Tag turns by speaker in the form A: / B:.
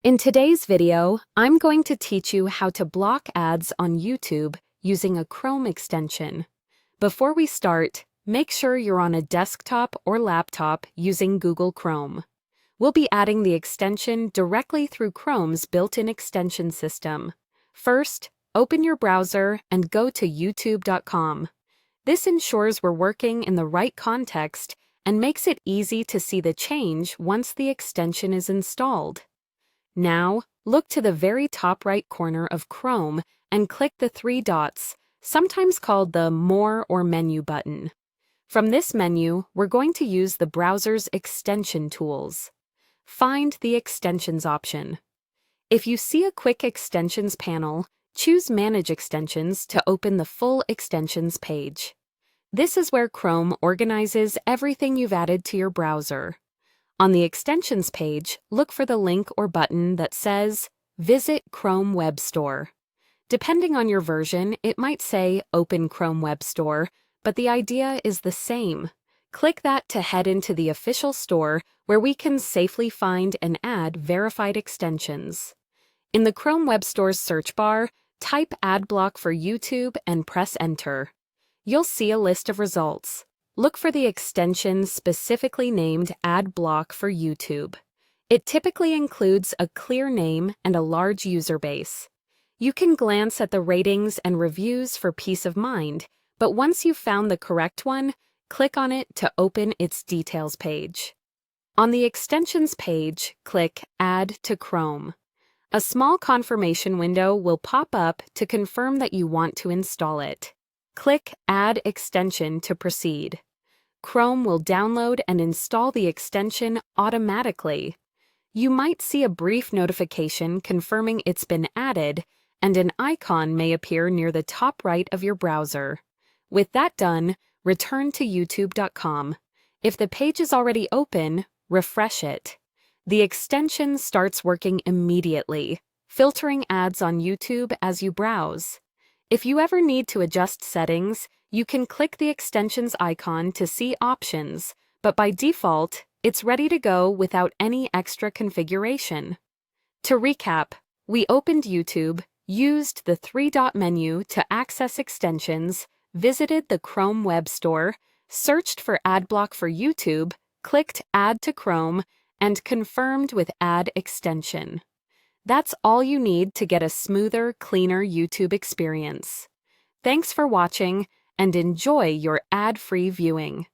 A: In today's video, I'm going to teach you how to block ads on YouTube using a Chrome extension. Before we start, make sure you're on a desktop or laptop using Google Chrome. We'll be adding the extension directly through Chrome's built-in extension system. First, open your browser and go to youtube.com. This ensures we're working in the right context and makes it easy to see the change once the extension is installed. Now, look to the very top right corner of Chrome and click the three dots, sometimes called the More or Menu button. From this menu, we're going to use the browser's extension tools. Find the Extensions option. If you see a quick Extensions panel, choose Manage Extensions to open the full Extensions page. This is where Chrome organizes everything you've added to your browser. On the Extensions page, look for the link or button that says Visit Chrome Web Store. Depending on your version, it might say Open Chrome Web Store, but the idea is the same. Click that to head into the official store where we can safely find and add verified extensions. In the Chrome Web Store's search bar, type AdBlock for YouTube and press Enter. You'll see a list of results. Look for the extension specifically named AdBlock for YouTube. It typically includes a clear name and a large user base. You can glance at the ratings and reviews for peace of mind, but once you've found the correct one, click on it to open its details page. On the Extensions page, click Add to Chrome. A small confirmation window will pop up to confirm that you want to install it. Click Add Extension to proceed. Chrome will download and install the extension automatically. You might see a brief notification confirming it's been added, and an icon may appear near the top right of your browser. With that done, return to youtube.com. If the page is already open, refresh it. The extension starts working immediately, filtering ads on YouTube as you browse. If you ever need to adjust settings, you can click the extensions icon to see options, but by default, it's ready to go without any extra configuration. To recap, we opened YouTube, used the three-dot menu to access extensions, visited the Chrome Web Store, searched for AdBlock for YouTube, clicked Add to Chrome, and confirmed with Add Extension. That's all you need to get a smoother, cleaner YouTube experience. Thanks for watching, and enjoy your ad-free viewing.